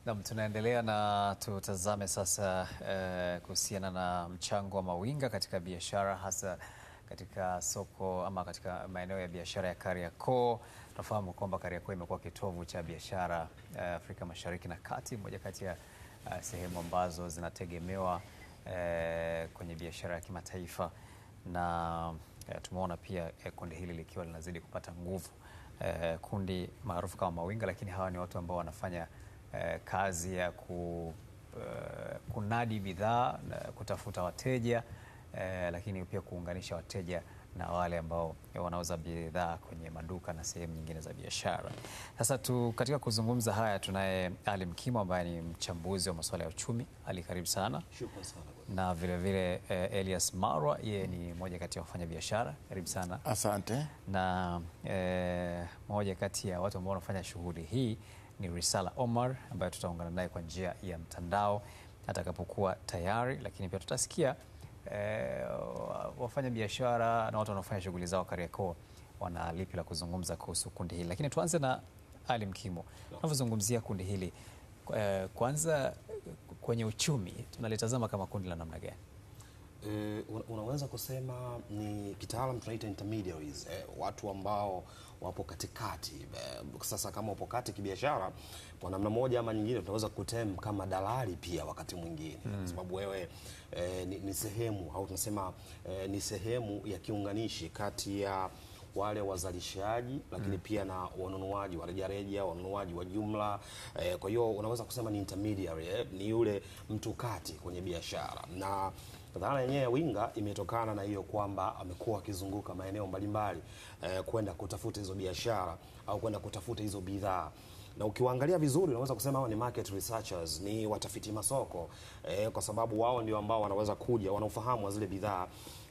Na tunaendelea na tutazame sasa kuhusiana na mchango wa mawinga katika biashara, hasa katika soko ama katika maeneo ya biashara ya Kariakoo. Tunafahamu kwamba Kariakoo imekuwa kitovu cha biashara Afrika Mashariki na Kati, moja kati ya sehemu ambazo zinategemewa kwenye biashara ya kimataifa, na tumeona pia kundi hili likiwa linazidi kupata nguvu, kundi maarufu kama mawinga, lakini hawa ni watu ambao wanafanya kazi ya kunadi bidhaa, kutafuta wateja, lakini pia kuunganisha wateja na wale ambao wanauza bidhaa kwenye maduka na sehemu nyingine za biashara. Sasa katika kuzungumza haya tunaye Ali Mkimo ambaye ni mchambuzi wa masuala ya uchumi. Ali, karibu sana. Shukrani sana. Na vile vile Elias Marwa, yeye ni mmoja kati ya wafanya biashara. Karibu sana. Asante. Na mmoja kati ya watu ambao wanafanya shughuli hii ni Risala Omar, ambaye tutaungana naye kwa njia ya mtandao atakapokuwa tayari, lakini pia tutasikia wafanya biashara na watu wanaofanya shughuli zao Kariakoo wana lipi la kuzungumza kuhusu kundi hili. Lakini tuanze na Ali Mkimo. Tunapozungumzia kundi hili, kwanza kwenye uchumi tunalitazama kama kundi la namna gani? Unaweza kusema ni kitaalamu tunaita intermediaries, watu ambao wapo katikati. Sasa kama upo kati kibiashara, kwa namna moja ama nyingine tunaweza kutem kama dalali pia wakati mwingine, kwa sababu wewe ni sehemu au tunasema ni sehemu ya kiunganishi kati ya wale wazalishaji lakini pia na wanunuaji wa rejareja, wanunuaji wa jumla. Kwa hiyo unaweza kusema ni intermediary, ni yule mtu kati kwenye biashara. Na dhana yenyewe ya winga imetokana na hiyo kwamba amekuwa akizunguka maeneo mbalimbali kwenda kutafuta hizo biashara au kwenda kutafuta hizo bidhaa. Na ukiwaangalia vizuri unaweza kusema hao ni market researchers, ni watafiti masoko, kwa sababu wao ndio ambao wanaweza kuja, wanaofahamu zile bidhaa,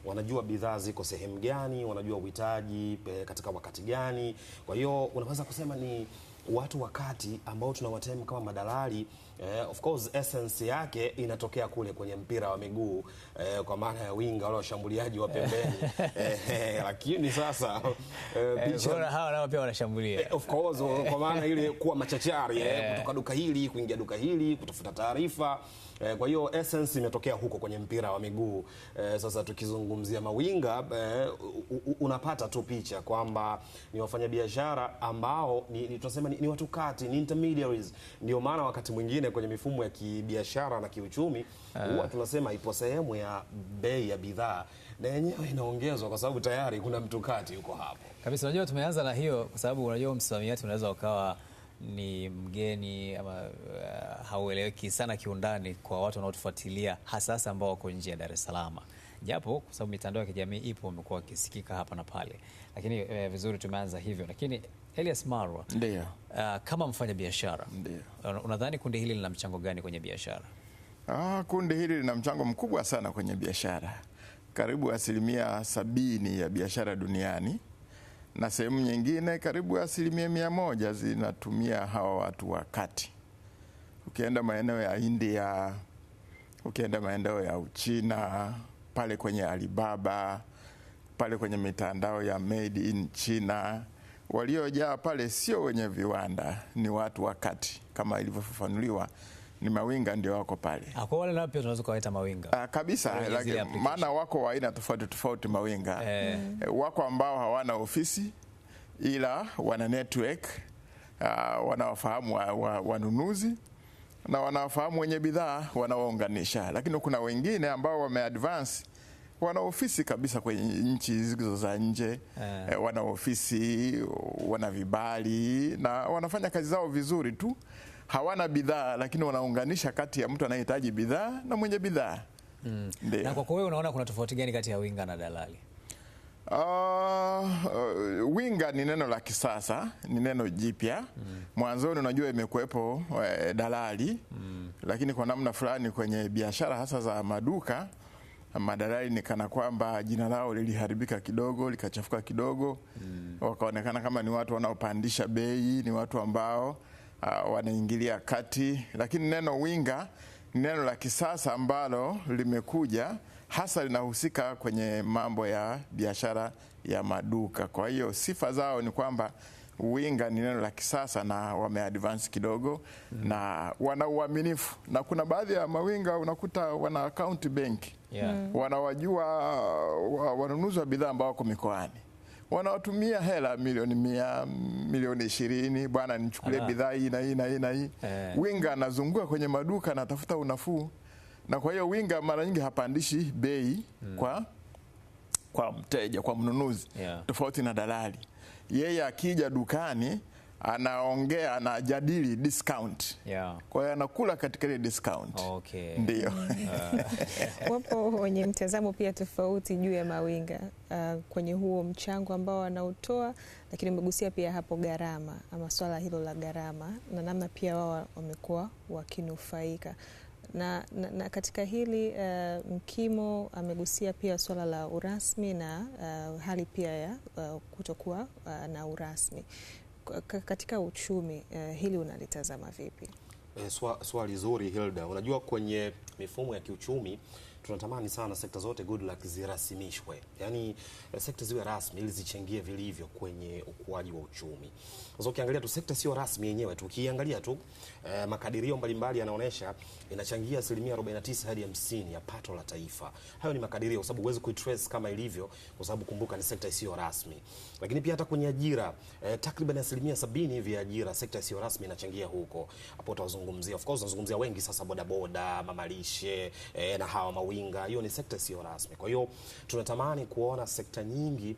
wanajua bidhaa ziko sehemu gani, wanajua uhitaji katika wakati gani. Kwa hiyo unaweza kusema ni watu wakati ambao tunawatemu kama madalali. Of course essence yake inatokea kule kwenye mpira wa miguu, kwa maana ya winga, wale washambuliaji wa pembeni. Lakini sasa bora hawa nao pia wanashambulia, of course, kwa maana ile kuwa machachari, kutoka duka hili kuingia duka hili kutafuta taarifa. Kwa hiyo essence imetokea huko kwenye mpira wa miguu. Sasa tukizungumzia mawinga, unapata tu picha kwamba ni wafanyabiashara ambao tunasema ni watu kati, ni intermediaries. Ndio maana wakati mwingine kwenye mifumo ya kibiashara na kiuchumi huwa tunasema ipo sehemu ya bei ya bidhaa na yenyewe inaongezwa kwa sababu tayari kuna mtu kati yuko hapo. Kabisa. Unajua tumeanza na hiyo kwa sababu unajua msamiati unaweza ukawa ni mgeni ama haueleweki sana kiundani kwa watu wanaotufuatilia, hasa ambao wako nje ya Dar es Salaam. Japo kwa sababu mitandao ya kijamii ipo, umekuwa ukisikika hapa na pale. Lakini vizuri tumeanza hivyo. Lakini Elias Marwa, ndio, kama mfanya biashara, unadhani kundi hili lina mchango gani kwenye biashara? Kundi hili lina mchango mkubwa sana kwenye biashara. Karibu 70% ya biashara duniani, na sehemu nyingine karibu 100% zinatumia hawa watu wa kati. Ukienda maeneo ya India, ukienda maeneo ya Uchina, pale kwenye Alibaba, pale kwenye mitandao ya made in China, waliojaa pale sio wenye viwanda, ni watu wa kati. Kama ilivyofafanuliwa, ni mawinga ndio wako pale. Kwa wale nao pia tunaweza kuwaita mawinga. Kabisa, maana wako wa aina tofauti tofauti mawinga. Wako ambao hawana ofisi ila wana network, wanawafahamu wanunuzi na wanawafahamu wenye bidhaa, wanawaunganisha. Lakini kuna wengine ambao wameadvance, wana ofisi kabisa kwenye nchi hizo za nje, wana ofisi, wana vibali na wanafanya kazi zao vizuri tu. Hawana bidhaa lakini wanaunganisha kati ya mtu anayehitaji bidhaa na mwenye bidhaa. Na kwa wewe unaona kuna tofauti gani kati ya winga na dalali? Winga ni neno la kisasa, ni neno jipya. Mwanzoni unajua imekuwepo dalali, lakini kwa namna fulani kwenye biashara hasa za maduka, madalali ni kana kwamba jina lao liliharibika kidogo, likachafuka kidogo. Wakaonekana kama ni watu wanaopandisha bei, ni watu ambao wanaingilia kati. Lakini neno winga ni neno la kisasa ambalo limekuja, hasa linahusika kwenye mambo ya biashara ya maduka. Kwa hiyo sifa zao ni kwamba Winga ni neno la kisasa na wameadvance kidogo na wana uaminifu, na kuna baadhi ya mawinga unakuta wana account benki, wanawajua wanunuzi wa bidhaa ambao wako mikoani, wanawatumia hela milioni 100, milioni 20, bwana nichukulie bidhaa hii na hii na hii na hii. Winga anazunguka kwenye maduka anatafuta unafuu, na kwa hiyo winga mara nyingi hapandishi bei kwa mteja, kwa mnunuzi, tofauti na dalali. Yeye akija dukani anaongea, anajadili discount. Kwa hiyo anakula katika ile discount. Ndio. Wapo wenye mtazamo pia tofauti juu ya mawinga kwenye huo mchango ambao wanautoa, lakini umegusia pia hapo gharama, ama swala hilo la gharama na namna pia wao wamekuwa wakinufaika. Na katika hili Mkimo amegusia pia swala la urasmi na hali pia ya kutokuwa na urasmi. Katika uchumi hili unalitazama vipi? Swali zuri Hilda. Unajua kwenye mifumo ya kiuchumi tunatamani sana sekta zote good luck zirasimishwe. Yaani sekta ziwe rasmi ili zichangie vilivyo kwenye ukuaji wa uchumi. Sasa ukiangalia tu sekta sio rasmi yenyewe tu, ukiangalia tu makadirio mbalimbali yanaonyesha inachangia 49% hadi 50% ya pato la taifa. Hayo ni makadirio kwa sababu huwezi kuitrace kama ilivyo, kwa sababu kumbuka ni sekta isiyo rasmi. Lakini pia hata kwenye ajira takriban 70% hivi ya ajira sekta isiyo rasmi inachangia huko. Hapo utazungumzia, of course unazungumzia wengi sasa, bodaboda, mamalishe na hawa mawinga. Hiyo ni sekta isiyo rasmi. Kwa hiyo tunatamani kuona sekta nyingi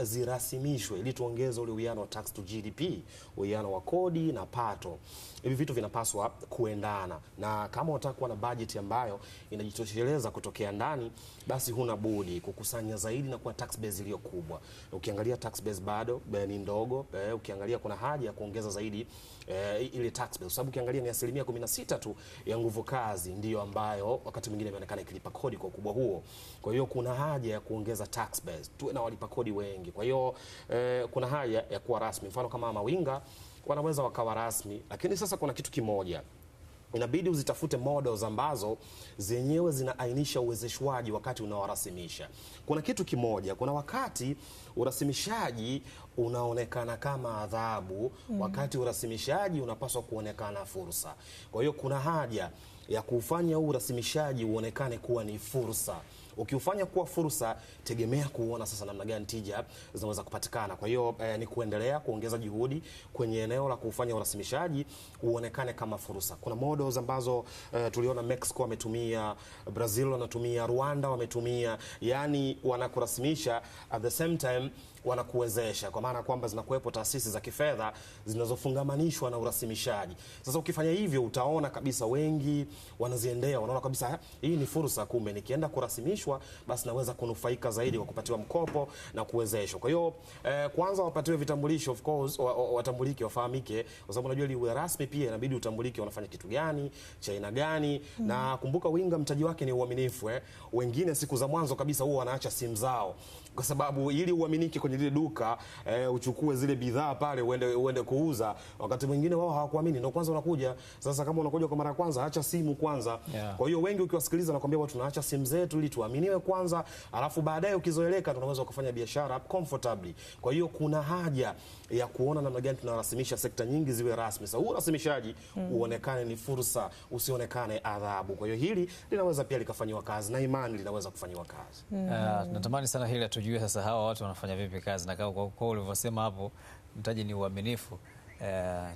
zirasimishwe ili tuongeze ule uwiano wa tax to GDP, uwiano wa kodi na pato. Hivi vitu vinapaswa kuendana, na kama unataka kuwa na budget ambayo inajitosheleza kutokea ndani, basi huna budi kukusanya zaidi na kuwa tax base iliyo kubwa. Ukiangalia tax base bado ni ndogo, ukiangalia kuna haja ya kuongeza zaidi ile tax base, sababu ukiangalia ni 16% tu ya nguvu kazi ndiyo ambayo wakati mwingine inaonekana ikilipa kodi kwa ukubwa huo. Kwa hiyo kuna haja ya kuongeza tax base, tuwe na walipa kodi wengi. Kwa hiyo kuna haja ya kuwa rasmi. Mfano kama mawinga wanaweza wakawa rasmi, lakini sasa kuna kitu kimoja, inabidi uzitafute models ambazo zenyewe zinaainisha uwezeshwaji wakati unawarasimisha. Kuna kitu kimoja, kuna wakati urasimishaji unaonekana kama adhabu, wakati urasimishaji unapaswa kuonekana fursa. Kwa hiyo kuna haja ya kufanya urasimishaji uonekane kuwa ni fursa. Ukiufanya kuwa fursa, tegemea kuona sasa namna gani tija zinaweza kupatikana. Kwa hiyo ni kuendelea kuongeza juhudi kwenye eneo la kufanya urasimishaji uonekane kama fursa. Kuna models ambazo tuliona Mexico wametumia, Brazil wanatumia, Rwanda wametumia, yani wanakurasimisha at the same time wanakuwezesha, kwa maana kwamba zinakuwepo taasisi za kifedha zinazofungamanishwa na urasimishaji. Sasa ukifanya hivyo utaona kabisa wengi wanaziendea, wanaona kabisa hii ni fursa, kumbe nikienda kurasimishwa basi naweza kunufaika zaidi kwa kupatiwa mkopo na kuwezeshwa. Kwa hiyo kwanza wapatiwe vitambulisho, of course watambulike, wafahamike, kwa sababu unajua ile rasmi pia inabidi utambulike wanafanya kitu gani, cha aina gani. Na kumbuka winga mtaji wake ni uaminifu. Wengine siku za mwanzo kabisa huwa wanaacha simu zao, kwa sababu ili uaminike kwenye lile duka uchukue zile bidhaa pale uende kuuza, wakati mwingine wao hawakuamini, ndio kwanza unakuja. Sasa kama unakuja kwa mara ya kwanza, acha simu kwanza. Kwa hiyo wengi ukiwasikiliza nakwambia watu tunaacha simu zetu ili tuaminiwe kwanza, alafu baadaye ukizoeleka tunaweza kufanya biashara comfortably. Kwa hiyo kuna haja ya kuona namna gani tunarasimisha sekta nyingi ziwe rasmi. Sasa huu rasimishaji uonekane ni fursa, usionekane adhabu. Kwa hiyo hili linaweza pia likafanywa kazi, na imani linaweza kufanywa kazi. Natamani sana hili tujue sasa hawa watu wanafanya vipi kazi, na kwa ulivyosema hapo mtaji ni uaminifu.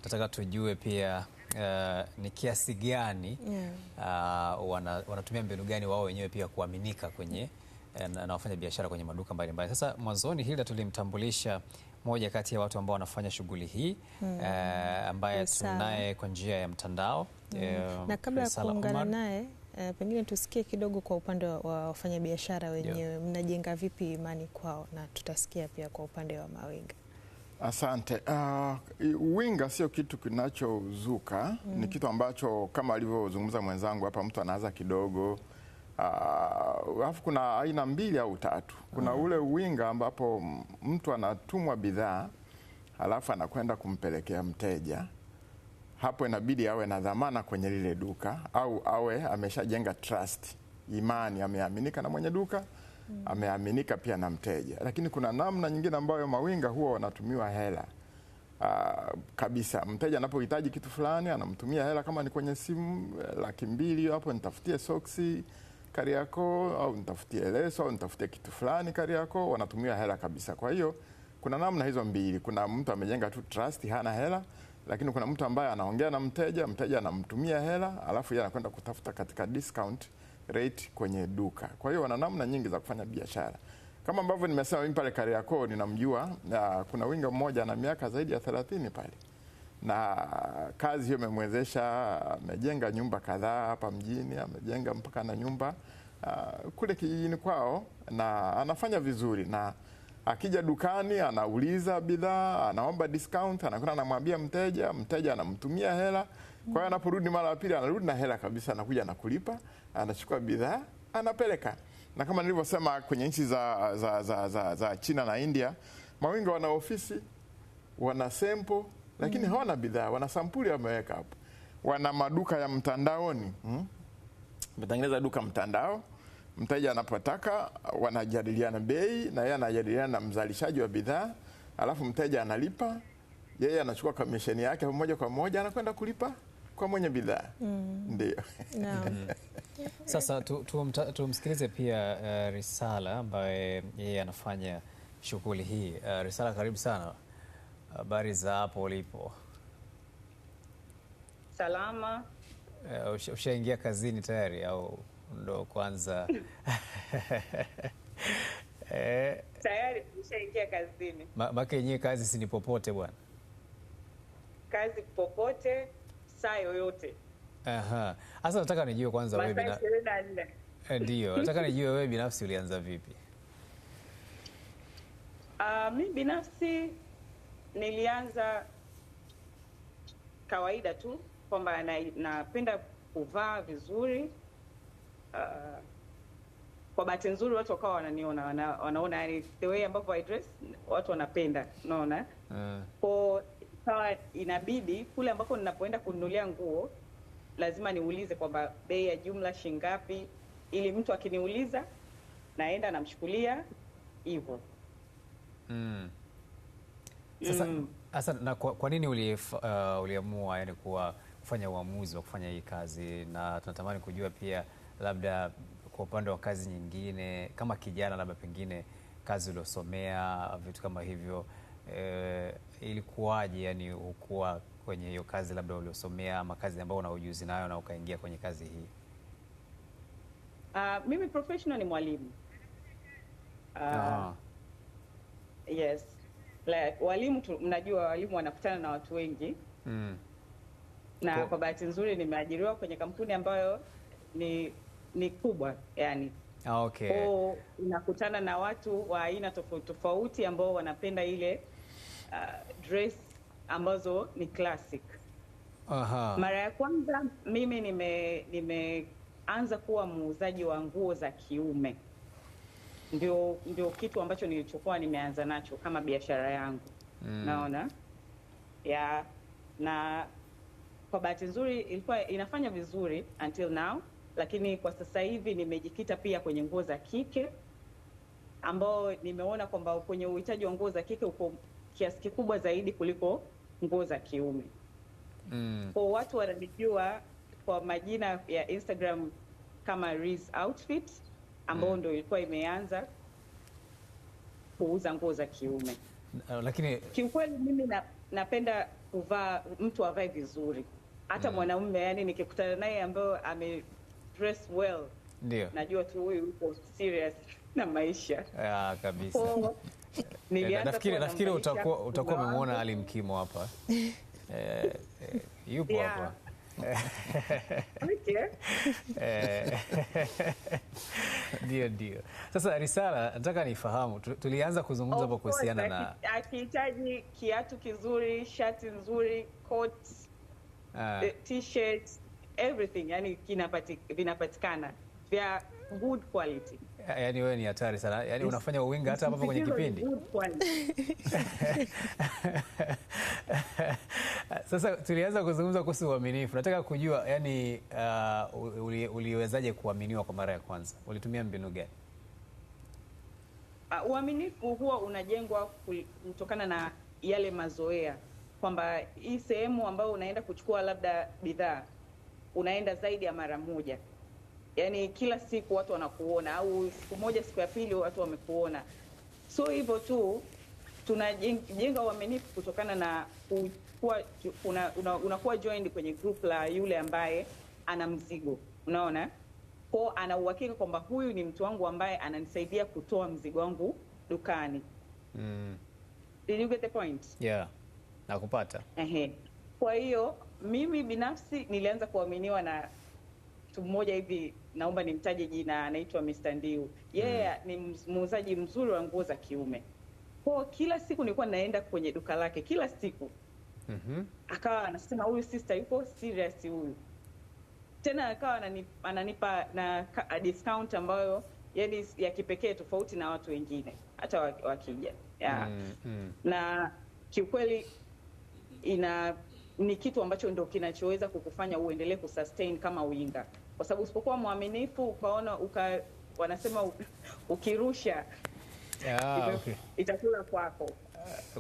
Tunataka tujue pia ni kiasi gani wanatumia mbinu gani wao wenyewe pia kuaminika kwenye na wafanya biashara kwenye maduka mbalimbali. Sasa mwanzoni Hilda tulimtambulisha moja kati ya watu ambao wanafanya shughuli hii ambaye tunaye kwa njia ya mtandao. Na kabla ya kuungana naye pengine tusikie kidogo kwa upande wa wafanyabiashara wenyewe, mnajenga vipi imani kwao, na tutasikia pia kwa upande wa mawinga. Asante. Winga sio kitu kinachozuka, ni kitu ambacho kama alivyozungumza mwenzangu hapa, mtu anaanza kidogo. Alafu kuna aina mbili au tatu. Kuna ule winga ambapo mtu anatumwa bidhaa alafu anakwenda kumpelekea mteja. Hapo inabidi awe na dhamana kwenye lile duka, au awe ameshajenga trust, imani, ameaminika na mwenye duka, ameaminika pia na mteja. Lakini kuna namna nyingine ambayo mawinga huwa wanatumiwa hela. kabisa. Mteja anapohitaji kitu fulani anamtumia hela, kama ni kwenye simu 200,000 hapo, nitafutie soksi Kariakoo, au nitafutie leso, au nitafutie kitu fulani Kariakoo, wanatumia hela kabisa. Kwa hiyo kuna namna hizo mbili. Kuna mtu amejenga tu trust, hana hela, lakini kuna mtu ambaye anaongea na mteja, mteja anamtumia hela, alafu yeye anakwenda kutafuta katika discount rate kwenye duka. Kwa hiyo wana namna nyingi za kufanya biashara. Kama ambavyo nimesema, mimi pale Kariakoo ninamjua, kuna winga mmoja ana miaka zaidi ya 30 pale, na kazi hiyo imemwezesha, amejenga nyumba kadhaa hapa mjini, amejenga mpaka na nyumba kule kijijini kwao, na anafanya vizuri. Na akija dukani anauliza bidhaa, anaomba discount, anakwenda anamwambia mteja, mteja anamtumia hela. Kwa hiyo anaporudi mara ya pili anarudi na hela kabisa, anakuja anakulipa, anachukua bidhaa, anapeleka. Na kama nilivyosema, kwenye nchi za China na India, mawinga wana ofisi, wana sample, lakini hawana bidhaa, wana sampuli wameweka hapo. Wana maduka ya mtandaoni, wametengeneza duka mtandao. Mteja anapotaka wanajadiliana bei, na yeye anajadiliana na mzalishaji wa bidhaa, alafu mteja analipa, yeye anachukua commission yake moja kwa moja, anakwenda kulipa kwa mwenye bidhaa. Ndio. Sasa tumsikilize pia Risala ambaye yeye anafanya shughuli hii. Risala, karibu sana. Habari za hapo ulipo? Salama. Ushaingia kazini tayari au ndo kwanza? Tayari ushaingia kazini. Maka yenyewe kazi si ni popote bwana? Kazi popote, saa yoyote. Aha. Sasa nataka nijue kwanza wewe binafsi. Ndio, nataka nijue wewe binafsi ulianza vipi? Mimi binafsi nilianza kawaida tu, kwamba napenda kuvaa vizuri. Kwa bahati nzuri watu wakawa wananiona, wanaona yani the way ambavyo I dress, watu wanapenda, unaona. Kwa inabidi kule ambako ninapoenda kununulia nguo lazima niulize kwamba bei ya jumla shingapi, ili mtu akiniuliza naenda namchukulia hivyo. Sasa na kwa nini uliamua yani kufanya uamuzi wa kufanya hii kazi? Na tunatamani kujua pia labda kwa upande wa kazi nyingine kama kijana, labda pengine kazi uliosomea, vitu kama hivyo, ilikuwaje yani ukuwa kwenye hiyo kazi labda uliosomea, ama kazi ambayo una ujuzi nayo na ukaingia kwenye kazi hii? Mimi professional ni mwalimu. Yes. Like, walimu mnajua walimu wanakutana na watu wengi. Na kwa bahati nzuri nimeajiriwa kwenye kampuni ambayo ni kubwa yani. Okay. Kwa unakutana na watu wa aina tofauti tofauti ambao wanapenda ile dress ambazo ni classic. Mara ya kwanza mimi nimeanza kuwa muuzaji wa nguo za kiume. Ndio kitu ambacho nilichokuwa nimeanza nacho kama biashara yangu. Naona? Na kwa bahati nzuri ilikuwa inafanya vizuri until now, lakini kwa sasa hivi nimejikita pia kwenye nguo za kike, ambao nimeona kwamba kwenye uhitaji wa nguo za kike uko kiasi kikubwa zaidi kuliko nguo za kiume. Kwa watu wananijua kwa majina ya Instagram kama Riz Outfit, ambao ndio ilikuwa imeanza kuuza nguo za kiume. Lakini kiukweli mimi napenda kuvaa, mtu avae vizuri. Hata mwanamume yani nikikutana naye ambaye ame dress well, ndio najua tu huyu yuko serious na maisha. Kabisa. Nafikiri utakuwa umemwona Ali Mkimo hapa. Yupo hapa. Ndio. Sasa Risala, nataka nifahamu, tulianza kuzungumza hapo kuhusiana na akihitaji kiatu kizuri, shati nzuri, coat, t-shirt, everything yani vinapatikana vya good quality. Yaani wewe ni hatari sana. Yaani unafanya uwinga hata hapo kwenye kipindi. Sasa tulianza kuzungumza kuhusu uaminifu. Nataka kujua yani uliwezaje kuaminiwa kwa mara ya kwanza? Ulitumia mbinu gani? Uaminifu huwa unajengwa kutokana na yale mazoea. kwamba hii sehemu ambayo unaenda kuchukua labda bidhaa unaenda zaidi ya mara moja, yaani kila siku watu wanakuona, au siku moja siku ya pili watu wamekuona. So hivyo tu tunajenga uaminifu kutokana na unakuwa joined kwenye group la yule ambaye ana mzigo, unaona, kwa ana uhakika kwamba huyu ni mtu wangu ambaye ananisaidia kutoa mzigo wangu dukani. Did you get the point? Yeah, nakupata. Kwa hiyo mimi binafsi nilianza kuaminiwa na mtu mmoja hivi, naomba nimtaje jina, anaitwa Mr. Ndiu. Yeye ni muuzaji mzuri wa nguo za kiume. Kwa kila siku nilikuwa naenda kwenye duka lake kila siku. Akawa anasema huyu sister yuko serious huyu. Tena akawa ananipa na discount ambayo yani ya kipekee tofauti na watu wengine hata wakija. Na kiukweli ni kitu ambacho ndio kinachoweza kukufanya uendelee kusustain kama winga, kwa sababu usipokuwa mwaminifu ukaona wanasema ukirusha itakula kwako.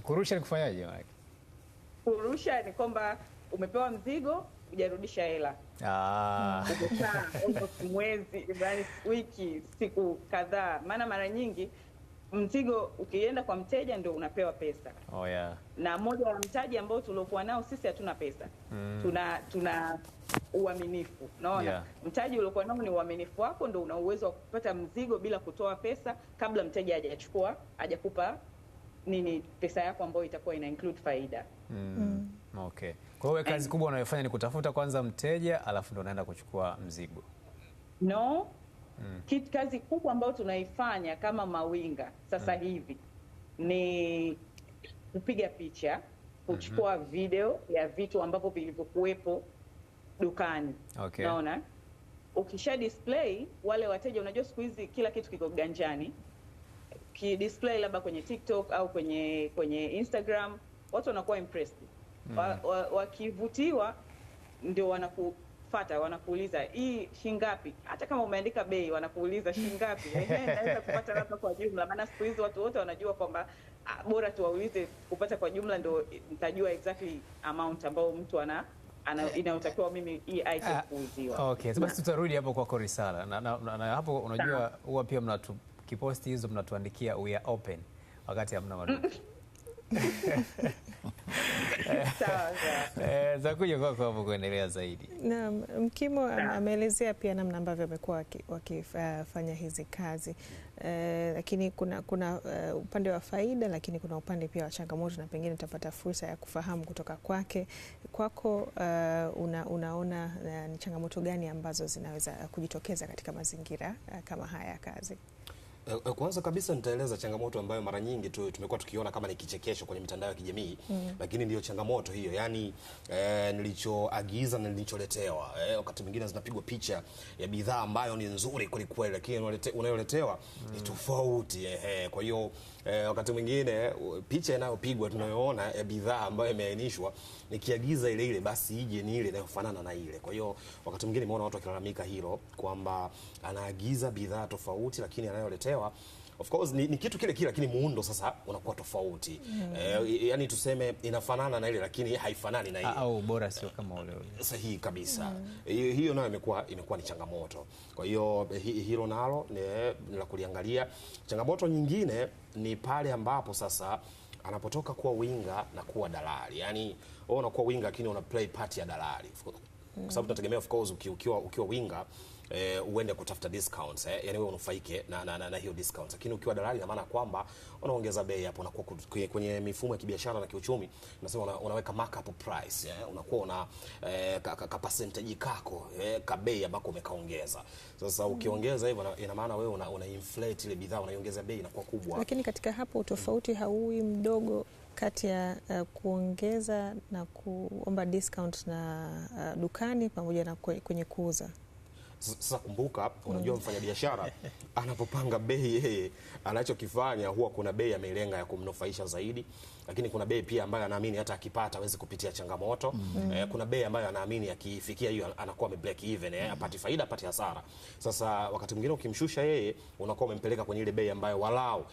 Kurusha ni kufanyaje Mike? Kurusha ni kwamba umepewa mzigo hujarudisha hela. Umekaa mwezi, wiki, siku kadhaa, maana mara nyingi mzigo ukienda kwa mteja ndio unapewa pesa. Na moja wa mtaji ambao tuliokuwa nao sisi hatuna pesa. Tuna uaminifu. Unaona? Mtaji uliokuwa nao ni uaminifu wako, ndio una uwezo wa kupata mzigo bila kutoa pesa kabla mteja hajakupa pesa yako ambayo itakuwa ina include faida. Okay. Kwa hiyo kazi kubwa unayofanya ni kutafuta kwanza mteja alafu ndio unaenda kuchukua mzigo. No. Kazi kubwa ambayo tunaifanya kama mawinga sasa hivi ni kupiga picha, kuchukua video ya vitu ambavyo vilivyokuwepo dukani. Unaona? Ukisha display wale wateja, unajua siku hizi kila kitu kiko ganjani. Display labda kwenye TikTok au kwenye Instagram, watu wanakuwa impressed. Wakivutiwa ndio wanakufuata, wanakuuliza hii shingapi, hata kama umeandika bei wanakuuliza shingapi. Naweza kupata labda kwa jumla, maana siku hizi watu wote wanajua kwamba bora tuwaulize kupata kwa jumla ndio nitajua exactly amount ambayo mtu inayotakiwa mimi hii item kuuziwa. Okay, so basi tutarudi hapo kwako Risala. Na hapo unajua huwa pia kiposti hizo mnatuandikia we are open wakati hamna maduka. Zakuja kwako hapo kuendelea zaidi. Naam, Mkimo ameelezea pia namna ambavyo amekuwa wakifanya hizi kazi, lakini kuna upande wa faida, lakini kuna upande pia wa changamoto, na pengine utapata fursa ya kufahamu kutoka kwako unaona ni changamoto gani ambazo zinaweza kujitokeza katika mazingira kama haya ya kazi? Kwanza kabisa nitaeleza changamoto ambayo mara nyingi tumekuwa tukiona kama ni kichekesho kwenye mitandao ya kijamii, lakini ndiyo changamoto hiyo. Yaani nilichoagiza na nilicholetewa, wakati mwingine zinapigwa picha ya bidhaa ambayo ni nzuri kweli kweli, lakini unayoletewa ni tofauti. Kwa hiyo wakati mwingine picha inayopigwa tunayoona ya bidhaa ambayo imeainishwa, nikiagiza ile ile basi ije ni ile inayofanana na ile. Kwa hiyo wakati mwingine nimeona watu wakilalamika hilo kwamba anaagiza bidhaa tofauti lakini anayoletewa of course ni kitu kile kile, lakini muundo sasa unakuwa tofauti. Yani tuseme inafanana na ile lakini haifanani na ile, au bora sio kama ule. Sahihi kabisa. Hiyo nayo imekuwa ni changamoto. Kwa hiyo hilo nalo ni la kuliangalia. Changamoto nyingine ni pale ambapo sasa anapotoka kuwa winga na kuwa dalali. Yani wewe unakuwa winga lakini una play part ya dalali. Kwa sababu tunategemea of course ukiwa winga uende kutafuta discounts, yani wewe unufaike na hiyo discounts, lakini ukiwa dalali ina maana kwamba unaongeza bei hapo, unakuwa kwenye mifumo ya kibiashara na kiuchumi unasema unaweka markup price, unakuwa una ka percentage kako ka bei ambako umekaongeza. Sasa ukiongeza hivyo ina maana wewe una inflate ile bidhaa, unaiongeza bei inakuwa kubwa. Lakini katika hapo tofauti haui mdogo kati ya kuongeza na kuomba discount na dukani pamoja na kwenye kuuza? Sasa kumbuka, unajua mfanyabiashara anapopanga bei, yeye anachokifanya huwa kuna bei ameilenga ya kumnufaisha zaidi, lakini kuna bei pia ambayo anaamini hata akipata hawezi kupitia changamoto. Kuna bei ambayo anaamini akifikia hiyo anakuwa ame break even, apati faida apati hasara. Sasa wakati mwingine ukimshusha yeye, unakuwa umempeleka kwenye ile bei ambayo walau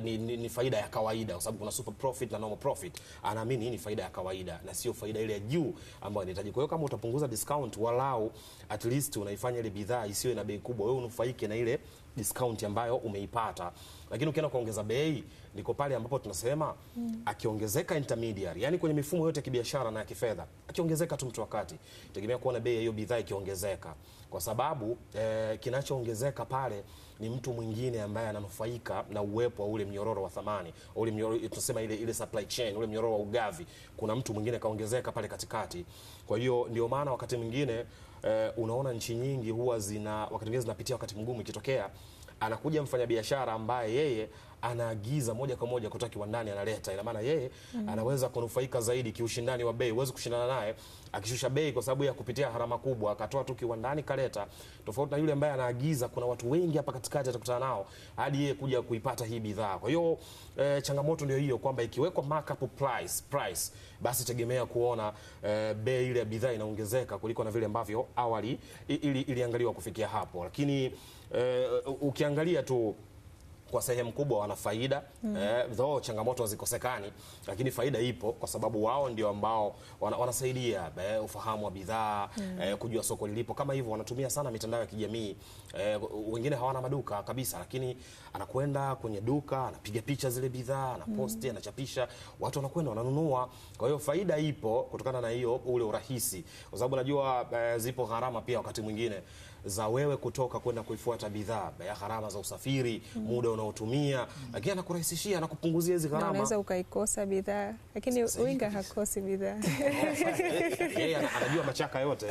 ni faida ya kawaida, kwa sababu kuna super profit na normal profit. Anaamini hii ni faida ya kawaida na sio faida ile ya juu ambayo inahitaji. Kwa hiyo kama utapunguza discount, walau at least unaifanya ile bidhaa isiwe na bei kubwa, wewe unufaike na ile discount ambayo umeipata. Lakini ukienda kuongeza bei, niko pale ambapo tunasema akiongezeka intermediary, yani kwenye mifumo yote ya kibiashara na ya kifedha, akiongezeka tu mtu wakati, tegemea kuona bei ya hiyo bidhaa ikiongezeka, kwa sababu kinachoongezeka pale ni mtu mwingine ambaye ananufaika na uwepo wa ule mnyororo wa thamani, ule mnyororo tunasema ile supply chain, ule mnyororo wa ugavi. Kuna mtu mwingine kaongezeka pale katikati. Kwa hiyo ndio maana wakati mwingine unaona nchi nyingi huwa wakati mwingine zinapitia wakati mgumu. Ikitokea anakuja mfanyabiashara ambaye yeye anaagiza moja kwa moja kutoka kiwandani, analeta, ina maana yeye anaweza kunufaika zaidi kiushindani wa bei. Huwezi kushindana naye akishusha bei kwa sababu ya kupitia harama kubwa, akatoa tu kiwandani kaleta, tofauti na yule ambaye anaagiza. Kuna watu wengi hapa katikati atakutana nao hadi yeye kuja kuipata hii bidhaa. Kwa hiyo changamoto ndio hiyo, kwamba ikiwekwa markup price, basi tegemea kuona bei ile ya bidhaa inaongezeka kuliko na vile ambavyo awali iliangaliwa kufikia hapo. Lakini ukiangalia tu kwa sehemu kubwa wana faida, though changamoto hazikosekani, lakini faida ipo kwa sababu wao ndio ambao wanasaidia ufahamu wa bidhaa, kujua soko lilipo. Kama hivyo wanatumia sana mitandao ya kijamii. Wengine hawana maduka kabisa, lakini anakwenda kwenye duka, anapiga picha zile bidhaa, anaposti, anachapisha, watu wanakwenda wananunua. Kwa hiyo faida ipo kutokana na hiyo ule urahisi, kwa sababu najua zipo gharama pia wakati mwingine za wewe kutoka kwenda kuifuata bidhaa, gharama za usafiri, muda unaotumia, lakini anakurahisishia, anakupunguzia hizo gharama. Unaweza ukaikosa bidhaa, lakini Winga hakosi bidhaa. Yeye anajua machaka yote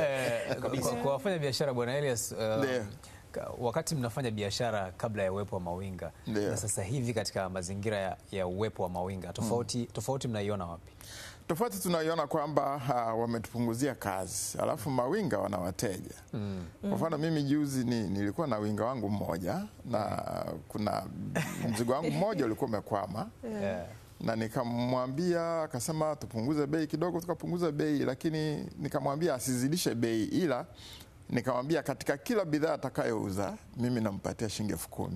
kabisa. Kwa wafanya biashara, Bwana Elias, wakati mnafanya biashara kabla ya uwepo wa mawinga na sasa hivi katika mazingira ya uwepo wa mawinga, tofauti mnaiona wapi? Tofauti tunaiona kwamba wametupunguzia kazi, alafu mawinga wana wateja. Kwa mfano mimi juzi nilikuwa na winga wangu mmoja, na kuna mzigo wangu mmoja ulikuwa umekwama, na nikamwambia, akasema tupunguze bei kidogo, tukapunguza bei, lakini nikamwambia asizidishe bei, ila nikamwambia katika kila bidhaa atakayouza mimi nampatia shilingi 10,000.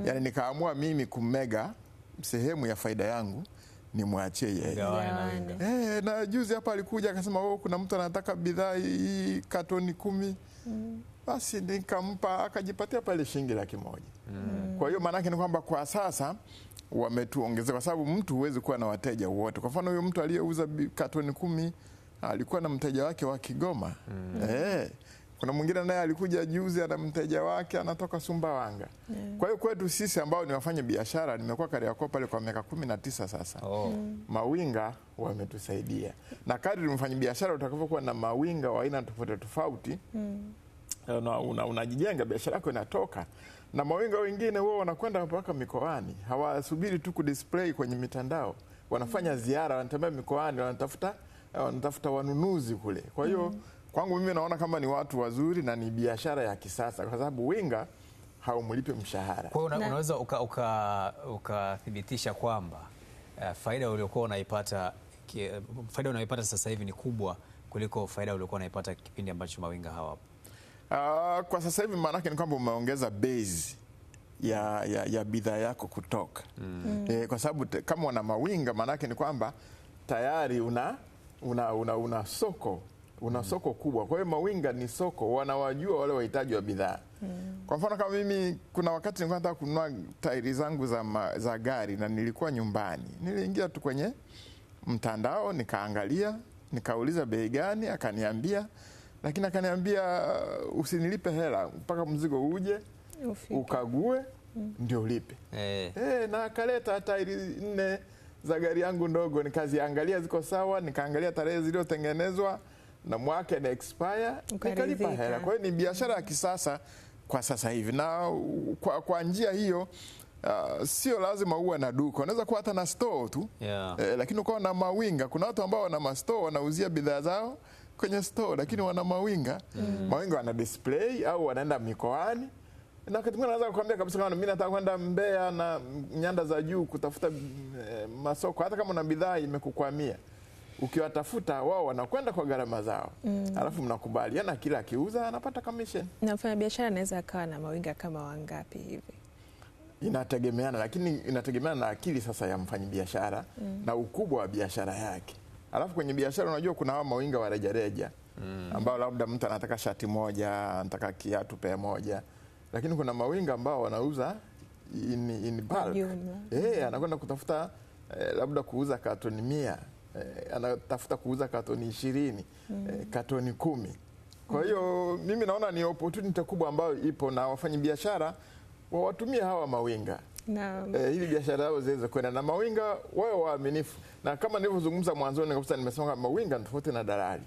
Yani nikaamua mimi kumega sehemu ya faida yangu nimwachie yeye. Na juzi hapa alikuja akasema kuna mtu anataka bidhaa hii katoni 10. Basi nikampa, akajipatia pale shilingi 100,000. Kwa hiyo maana yake ni kwamba kwa sasa wametuongezea, kwa sababu mtu huwezi kuwa na wateja wote. Kwa mfano huyo mtu aliyeuza katoni 10 alikuwa na mteja wake wa Kigoma. Kuna mwingine naye alikuja juzi ana mteja wake anatoka Sumbawanga. Kwa hiyo kwetu sisi ambao ni wafanya biashara, nimekuwa Kariakoo pale kwa miaka 19 sasa. Mawinga wametusaidia. Na kadri mfanya biashara utakavyokuwa na mawinga wa aina tofauti tofauti, unajijenga biashara yako inatoka. Na mawinga wengine wao wanakwenda mpaka mikoani. Hawasubiri tu kudisplay kwenye mitandao. Wanafanya ziara, wanatembea mikoani, wanatafuta wanunuzi kule. Kwa hiyo kwangu mimi naona kama ni watu wazuri na ni biashara ya kisasa, kwa sababu winga haumlipi mshahara. Kwa hiyo unaweza ukathibitisha kwamba faida uliokuwa unaipata sasa hivi ni kubwa kuliko faida uliokuwa unaipata kipindi ambacho mawinga hawapo? Kwa sasa hivi maana yake ni kwamba umeongeza base ya bidhaa yako kutoka. Kwa sababu kama wana mawinga maana yake ni kwamba tayari una soko. Una soko kubwa. Kwa hiyo mawinga ni soko, wanawajua wale wahitaji wa bidhaa. Kwa mfano kama mimi, kuna wakati nilikuwa nataka kununua tairi zangu za gari na nilikuwa nyumbani. Niliingia tu kwenye mtandao, nikaangalia, nikauliza bei gani, akaniambia, lakini akaniambia usinilipe hela mpaka mzigo uje, ukague, ndio ulipe. Na akaleta tairi 4 za gari yangu ndogo, nikaziangalia ziko sawa, nikaangalia tarehe zilizotengenezwa na mwaka na expire, nikalipa hela. Kwa hiyo ni biashara ya kisasa kwa sasa hivi, na kwa njia hiyo sio lazima uwe na duka, unaweza kuwa hata na store tu. Lakini ukawa na mawinga. Kuna watu ambao wana ma store wanauzia bidhaa zao kwenye store, lakini wana mawinga. Mawinga wana display au wanaenda mikoani. Na wakati mwingine anaweza kukwambia kabisa kama mimi nataka kwenda Mbeya na nyanda za juu kutafuta masoko, hata kama una bidhaa imekukwamia. Ukiwatafuta wao wanakwenda kwa gharama zao. Alafu mnakubaliana kila akiuza anapata commission. Na mfanyabiashara anaweza akawa na mawinga kama wangapi hivi? Inategemeana, lakini inategemeana na akili sasa ya mfanyabiashara na ukubwa wa biashara yake. Alafu kwenye biashara unajua kuna hawa mawinga wa rejareja ambao labda mtu anataka shati moja, anataka kiatu pair moja. Lakini kuna mawinga ambao wanauza in bulk. Anakwenda kutafuta labda kuuza katoni 100, anatafuta kuuza katoni 20, katoni 10. Kwa hiyo mimi naona ni opportunity kubwa ambayo ipo, na wafanyabiashara wawatumie hawa mawinga. Ili biashara yao ziweze kwenda, na mawinga wao waaminifu. Na kama nilivyozungumza mwanzoni kabisa, nimesema kama mawinga ni tofauti na dalali.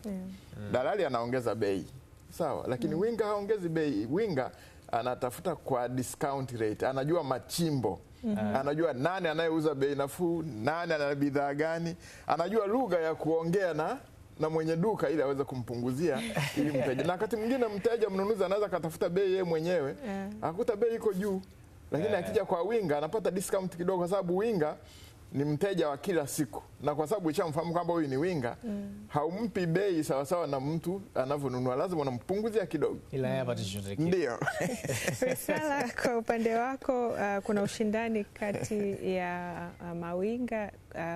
Dalali anaongeza bei. Sawa, lakini winga haongezi bei. Winga anatafuta kwa discount rate, anajua machimbo, anajua nani anayeuza bei nafuu, nani ana bidhaa gani, anajua lugha ya kuongea na mwenye duka ili aweze kumpunguzia ili mteja. Na wakati mwingine mteja mnunuzi anaweza katafuta bei yeye mwenyewe, akuta bei iko juu, lakini akija kwa winga anapata discount kidogo, kwa sababu winga ni mteja wa kila siku, na kwa sababu ishamfahamu kwamba huyu ni winga, haumpi bei sawa sawa na mtu anavyonunua, lazima unampunguzia kidogo. Ila yeye hapati chochote. Ndio. Risala, kwa upande wako kuna ushindani kati ya mawinga,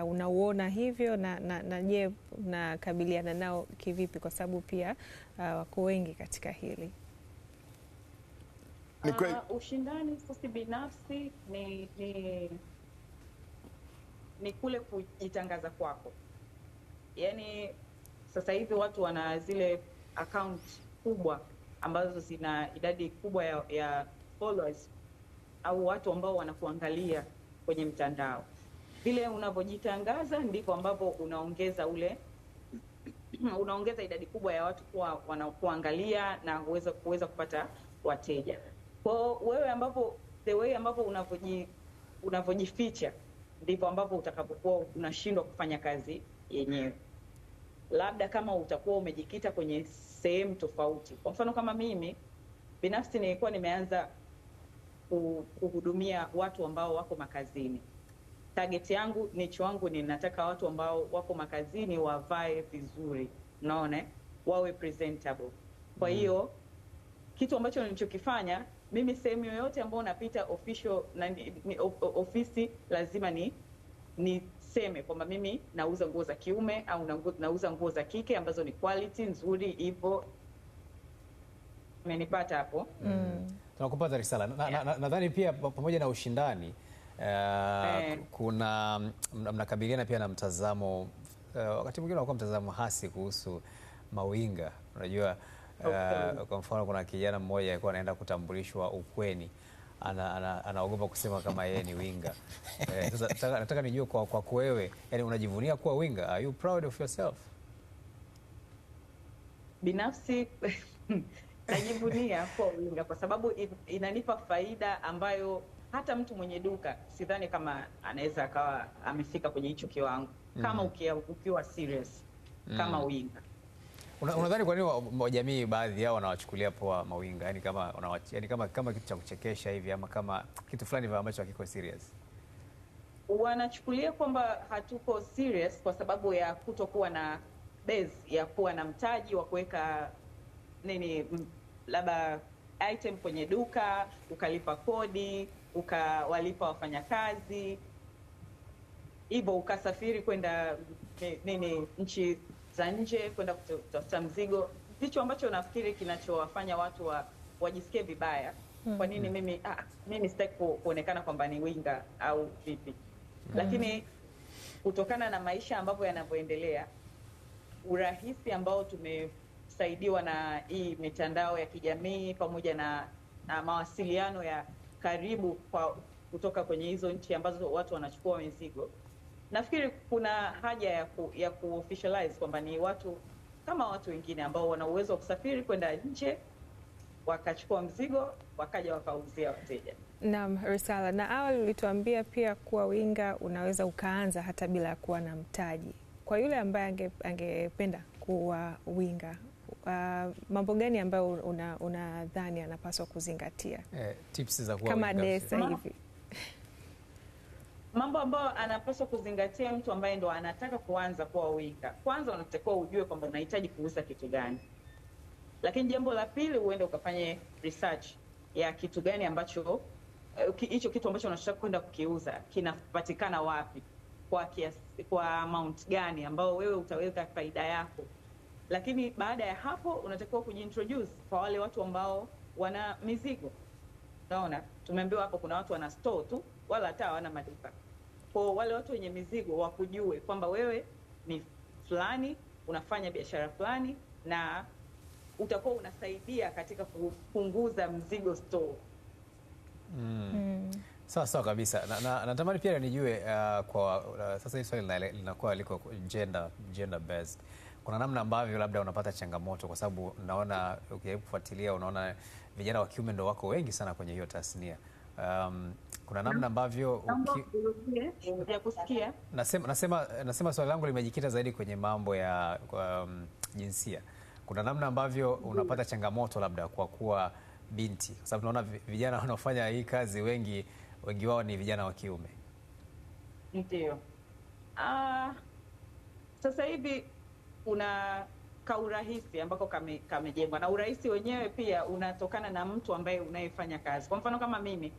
unauona hivyo, na je, unakabiliana nao kivipi, kwa sababu pia wako wengi katika hili? Ushindani sisi binafsi ni kule kujitangaza kwako. Yaani sasa hivi watu wana zile account kubwa ambazo zina idadi kubwa ya followers au watu ambao wanakuangalia kwenye mtandao. Vile unavyojitangaza ndivyo ambavyo unaongeza idadi kubwa ya watu kuwa wanakuangalia na kuweza kupata wateja. Kwa wewe ambapo the way ambapo unavyojificha ndipo ambapo utakapokuwa unashindwa kufanya kazi yenyewe. Labda kama utakuwa umejikita kwenye sehemu tofauti. Kwa mfano kama mimi binafsi nilikuwa nimeanza kuhudumia watu ambao wako makazini. Target yangu, nicho wangu, ninataka watu ambao wako makazini wavae vizuri, unaona, wawe presentable. Kwa hiyo kitu ambacho nilichokifanya mimi, sehemu yoyote ambayo napita official na ofisi, lazima niseme kwamba mimi nauza nguo za kiume au nauza nguo za kike ambazo ni quality nzuri hivyo. Umenipata hapo? Tunakupata Risala. Nadhani pia pamoja na ushindani kuna mnakabiliana pia na mtazamo, wakati mwingine unakuwa mtazamo hasi kuhusu mawinga. Unajua, kwa mfano kuna kijana mmoja alikuwa anaenda kutambulishwa ukweni, anaogopa kusema kama yeye ni winga. Sasa nataka nijue kwa wewe, yani unajivunia kuwa winga? Are you proud of yourself? Binafsi najivunia kuwa winga kwa sababu inanipa faida ambayo hata mtu mwenye duka sidhani kama anaweza akawa amefika kwenye hicho kiwango kama ukiwa serious kama winga. Unadhani kwa nini jamii baadhi yao wanawachukulia poa mawinga, yani kama kitu cha kuchekesha hivi, ama kama kitu fulani vile ambacho hakiko serious? Wanachukulia kwamba hatuko serious kwa sababu ya kutokuwa na base ya kuwa na mtaji wa kuweka labda item kwenye duka, ukalipa kodi, ukawalipa wafanyakazi, hivyo ukasafiri kwenda nchi za nje kwenda kutafuta mzigo. Ndicho ambacho nafikiri kinachowafanya watu wajisikie vibaya. Kwa nini mimi sitaki kuonekana kwamba ni winga au vipi? Lakini kutokana na maisha ambavyo yanavyoendelea, urahisi ambao tumesaidiwa na hii mitandao ya kijamii pamoja na mawasiliano ya karibu kutoka kwenye hizo nchi ambazo watu wanachukua mizigo, nafikiri kuna haja ya ku-officialize kwamba ni watu kama watu wengine ambao wana uwezo wa kusafiri kwenda nje, wakachukua mzigo, wakaja wakauzia wateja. Naam, Risala, na awali ulituambia pia kuwa winga unaweza ukaanza hata bila kuwa na mtaji. Kwa yule ambaye angependa mkuu wa Winga, mambo gani ambayo unadhani anapaswa kuzingatia tips za kuwa kama Desa hivi? Mambo ambayo anapaswa kuzingatia mtu ambaye ndo anataka kuanza kuwa winga, kwanza unatakiwa ujue kwamba unahitaji kuuza kitu gani, lakini jambo la pili uende ukafanye research ya kitu gani ambacho hicho kitu ambacho unataka kwenda kukiuza kinapatikana wapi, kwa amount gani ambao wewe utaweka faida yako. Lakini baada ya hapo unatakiwa kujiintroduce kwa wale watu ambao wana mizigo. Unaona, tumeambiwa hapo kuna watu wana store tu wala hata hawana maduka. Kwa wale watu wenye mizigo wakujue kwamba wewe ni fulani, unafanya biashara fulani na utakuwa unasaidia katika kupunguza mzigo store. Sawa kabisa. Na natamani pia nijue sasa hii swali linakuwa liko gender based. Kuna namna ambavyo labda unapata changamoto, kwa sababu naona ukijaribu kufuatilia unaona vijana wa kiume ndio wako wengi sana kwenye hiyo tasnia. Kuna namna ambavyo nasema swali langu limejikita zaidi kwenye mambo ya jinsia. Kuna namna ambavyo unapata changamoto labda kwa kuwa binti, kwa sababu naona vijana wanaofanya hii kazi wengi wao ni vijana wa kiume. Ndio. Sasa hivi kuna kaurahisi ambako kamejengwa, na urahisi wenyewe pia unatokana na mtu ambaye unayefanya kazi. Kwa mfano kama mimi,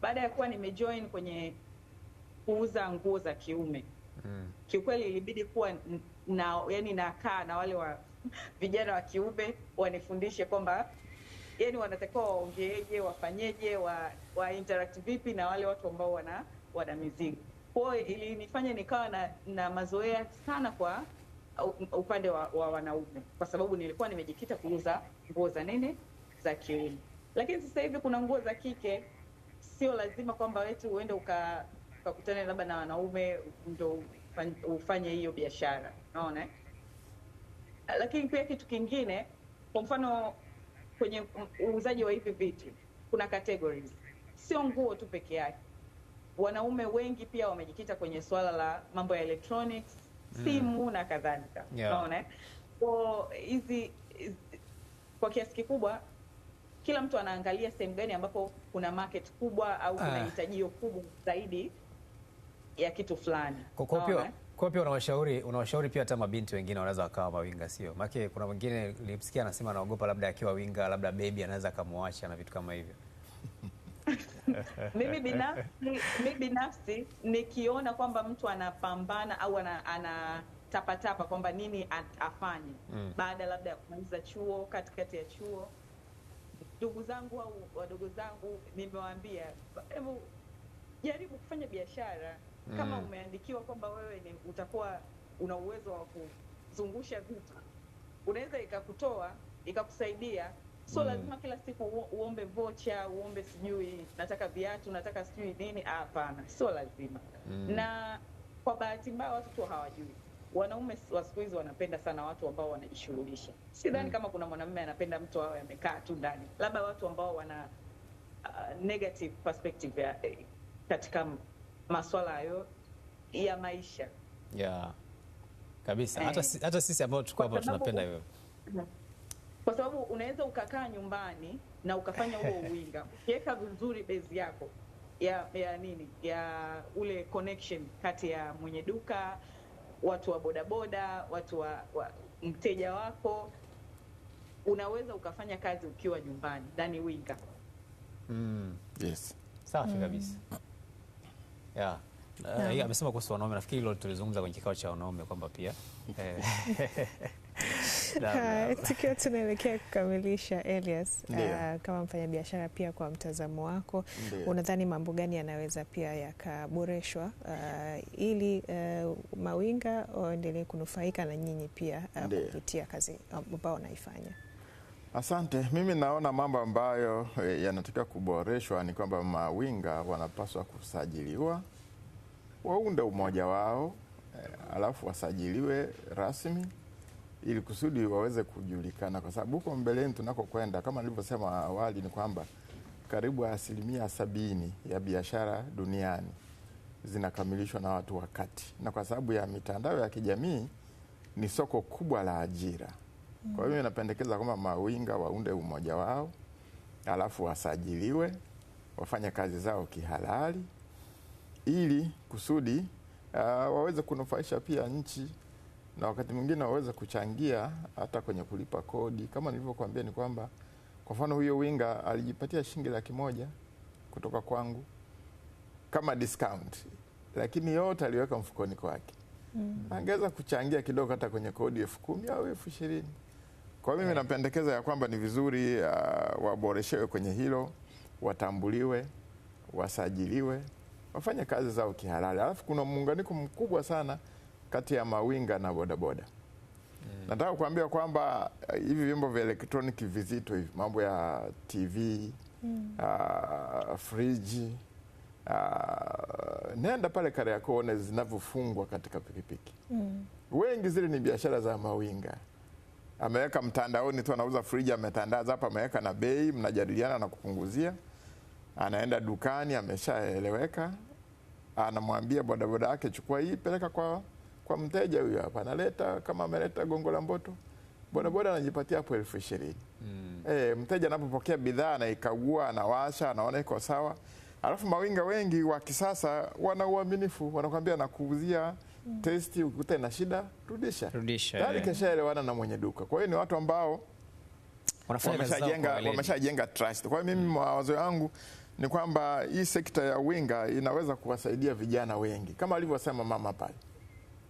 baada ya kuwa nimejoin kwenye kuuza nguo za kiume, kiukweli ilibidi kuwa nakaa na wale wa vijana wa kiume wanifundishe kwamba wanatakiwa waongeeje, wafanyeje, wa interact vipi na wale watu ambao wana mizigo. Kwa hiyo ilinifanya nikawa na mazoea sana kwa upande wa wanaume, kwa sababu nilikuwa nimejikita kuuza nguo za kiume. Lakini sasa hivi kuna nguo za kike, sio lazima kwamba wetu uende ukakutane labda na wanaume ndio ufanye hiyo biashara, unaona. Lakini pia kitu kingine, kwa mfano kwenye uuzaji wa hivi vitu kuna categories, sio nguo tu peke yake. Wanaume wengi pia wamejikita kwenye swala la mambo ya electronics, simu na kadhalika, unaona. Kwa kiasi kikubwa kila mtu anaangalia sehemu gani ambapo kuna market kubwa au kuna hitajio kubwa zaidi ya kitu fulani. Kwa pia unawashauri pia hata mabinti wengine wanaweza wakawa mawinga, sio? Maana kuna mwingine nilimsikia anasema anaogopa labda akiwa winga labda baby anaweza akamwacha na vitu kama hivyo. Mimi binafsi nikiona kwamba mtu anapambana au anatapatapa kwamba nini afanye baada labda ya kumaliza chuo, katikati ya chuo, ndugu zangu au wadogo zangu nimewaambia, hebu jaribu kufanya biashara. Kama umeandikiwa kwamba wewe utakuwa una uwezo wa kuzungusha vitu, unaweza ikakutoa ikakusaidia. So lazima kila siku uombe vocha, uombe sijui nataka viatu, nataka sijui nini. Hapana, sio lazima. Na kwa bahati mbaya watu tu hawajui. Wanaume wa siku hizi wanapenda sana watu ambao wanajishughulisha. Sidhani kama kuna mwanamume anapenda mtu awe amekaa tu ndani. Labda watu ambao wana negative perspective katika masuala hayo ya maisha. Kabisa. Hata sisi ambao tuko hapa tunapenda hivyo. Kwa sababu unaweza ukakaa nyumbani na ukafanya huo uwinga, ukiweka vizuri base yako ya ule connection kati ya mwenye duka, watu wa bodaboda, watu wa mteja wako, unaweza ukafanya kazi ukiwa nyumbani ndani winga. Yes. Safi kabisa. Amesema kuhusu wanaume, nafikiri hilo tulizungumza kwenye kikao cha wanaume kwamba pia tukiwa tunaelekea kukamilisha, Elias, kama mfanyabiashara pia, kwa mtazamo wako, unadhani mambo gani yanaweza pia yakaboreshwa ili mawinga waendelee kunufaika na nyinyi pia kupitia kazi ambao wanaifanya? Asante. Mimi naona mambo ambayo yanatakiwa kuboreshwa ni kwamba mawinga wanapaswa kusajiliwa, waunde umoja wao, alafu wasajiliwe rasmi ili kusudi waweze kujulikana, kwa sababu huko mbeleni tunakokwenda, kama nilivyosema awali, ni kwamba karibu 70% ya biashara duniani zinakamilishwa na watu wa kati, na kwa sababu ya mitandao ya kijamii ni soko kubwa la ajira. Kwa hiyo napendekeza kwamba mawinga waunde umoja wao, alafu wasajiliwe, wafanye kazi zao kihalali, ili kusudi waweze kunufaisha pia nchi, na wakati mwingine waweze kuchangia hata kwenye kulipa kodi. Kama nilivyokuambia ni kwamba kwa mfano huyo winga alijipatia shilingi 100,000 kutoka kwangu kama discount, lakini yote aliweka mfukoni kwake. Angeweza kuchangia kidogo hata kwenye kodi 10,000 au 20,000. Kwa mimi napendekeza ya kwamba ni vizuri waboreshewe kwenye hilo, watambuliwe, wasajiliwe, wafanye kazi zao kihalali. Alafu kuna muunganiko mkubwa sana kati ya mawinga na bodaboda. Nataka kuambia kwamba hivi vyombo vya elektroniki vizito hivi, mambo ya TV, friji, nenda pale Kariakoo one zinavyofungwa katika pikipiki. Wengi zile ni biashara za mawinga. Ameweka mtandaoni tu, anauza friji, ametandaza hapa, ameweka na bei, mnajadiliana na kupunguzia. Anaenda dukani, ameshaeleweka, anamwambia bodaboda yake, chukua hii peleka kwa mteja huyu hapa. Analeta, kama ameleta Gongo la Mboto, bodaboda anajipatia hapo 20,000. Mteja anapopokea bidhaa anaikagua, anawasha, anaona iko sawa. Alafu mawinga wengi wa kisasa wana uaminifu, wanakuambia nakuuzia testi, ukikuta ina shida rudisha. Tayari keshaelewana na mwenye duka. Kwa hiyo ni watu ambao wameshajenga trust. Kwa hiyo mimi mawazo yangu ni kwamba hii sekta ya winga inaweza kuwasaidia vijana wengi, kama alivyosema mama pale.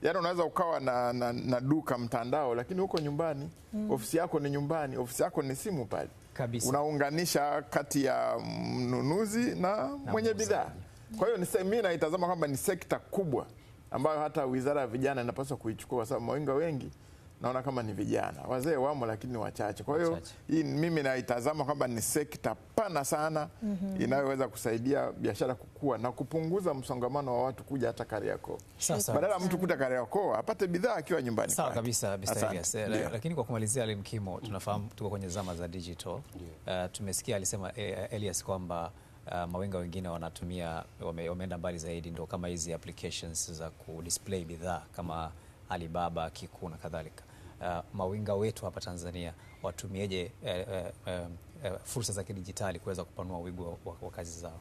Yaani unaweza ukawa na duka mtandao, lakini huko nyumbani, ofisi yako ni nyumbani, ofisi yako ni simu pale. Kabisa. Unaunganisha kati ya mnunuzi na mwenye bidhaa. Kwa hiyo mimi naitazama kwamba ni sekta kubwa ambayo hata Wizara ya Vijana inapaswa kuichukua, kwa sababu mawinga wengi naona kama ni vijana. Wazee wamo lakini ni wachache. Kwa hiyo hii mimi naitazama kwamba ni sekta pana sana inayoweza kusaidia biashara kukua na kupunguza msongamano wa watu kuja hata Kariakoo. Badala mtu kuja Kariakoo apate bidhaa akiwa nyumbani. Sawa kabisa, Elias. Lakini kwa kumalizia, Ali Mkimo, tunafahamu tuko kwenye zama za digital. Tumesikia alisema Elias kwamba mawinga wengine wanatumia, wameenda mbali zaidi, ndio kama hizi applications za kudisplay bidhaa kama Alibaba, Kiku na kadhalika. Mawinga wetu hapa Tanzania watumieje fursa za kidijitali kuweza kupanua wigo wa kazi zao?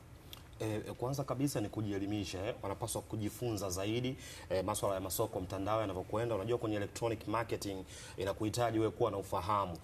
Kwanza kabisa ni kujielimisha, wanapaswa kujifunza zaidi masuala ya masoko mtandao yanavyokwenda. Unajua kwenye electronic marketing inakuhitaji wewe kuwa na ufahamu.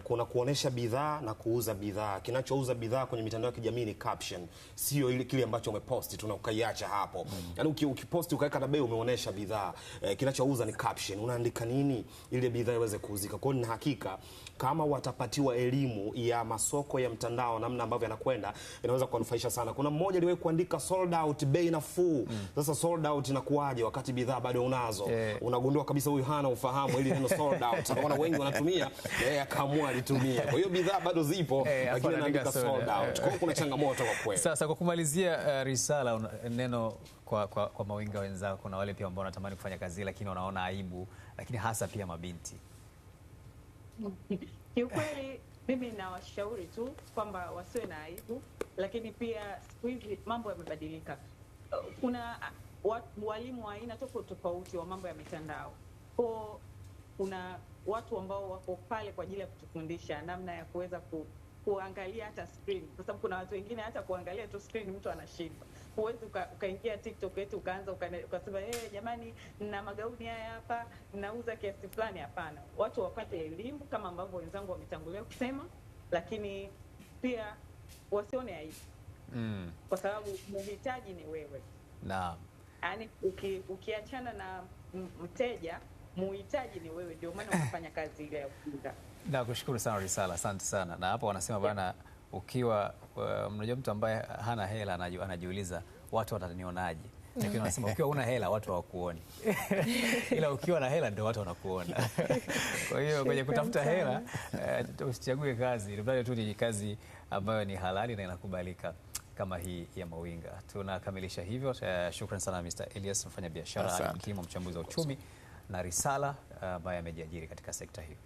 Kuna kuonesha bidhaa na kuuza bidhaa. Kinachouza bidhaa kwenye mitandao ya kijamii ni caption, sio ile kile ambacho umepost tu na ukaiacha hapo. Yaani ukipost ukaweka na bei umeonesha bidhaa. Kinachouza ni caption. Unaandika nini ili bidhaa iweze kuuzika. Kwa hiyo ni hakika kama watapatiwa elimu ya masoko ya mtandao namna ambavyo yanakwenda, inaweza kuwanufaisha sana. Kuna mmoja aliwahi kuandika sold out, bei nafuu. Sasa sold out inakuaje wakati bidhaa bado unazo? Unagundua kabisa huyu hana ufahamu ili neno sold out. Anaona wengi wanatumia, yeye akaamua alitumia. Kwa hiyo bidhaa bado zipo, lakini anaandika sold out. Kwa hiyo kuna changamoto kwa kweli. Sasa kwa kumalizia, risala neno kwa mawinga wenzao, kuna wale pia ambao wanatamani kufanya kazi lakini wanaona aibu, lakini hasa pia mabinti. Kiukweli mimi nawashauri tu kwamba wasiwe na aibu, lakini pia siku hizi mambo yamebadilika. Kuna walimu wa aina tofauti wa mambo ya mitandao. Kuna watu ambao wako pale kwa ajili ya kutufundisha namna ya kuweza kuangalia hata screen, kwa sababu kuna watu wengine hata kuangalia tu screen mtu anashindwa. Huwezi ukaingia TikTok yetu ukaanza ukasema jamani, nina magauni haya hapa, ninauza kiasi fulani. Hapana, watu wapate elimu kama ambavyo wenzangu wametangulia kusema, lakini pia wasione aibu. Kwa sababu mhitaji ni wewe. Naam. Yaani ukiachana na mteja, muhitaji ni wewe, ndio maana unafanya kazi ile ya kuuza. Nakushukuru sana Risala, asante sana. Na hapo wanasema bana, ukiwa mnajua mtu ambaye hana hela anajiuliza watu watanionaje, lakini wanasema ukiwa una hela watu hawakuoni ila ukiwa na hela ndio watu wanakuona. Kwa hiyo kwenye kutafuta hela usichague kazi, bali tu ni kazi ambayo ni halali na inakubalika kama hii ya mawinga. Tunakamilisha hivyo. Shukrani sana Mr. Elias, mfanya biashara, Ali Mkimo, mchambuzi wa uchumi, na Risala ambaye amejiajiri katika sekta hii.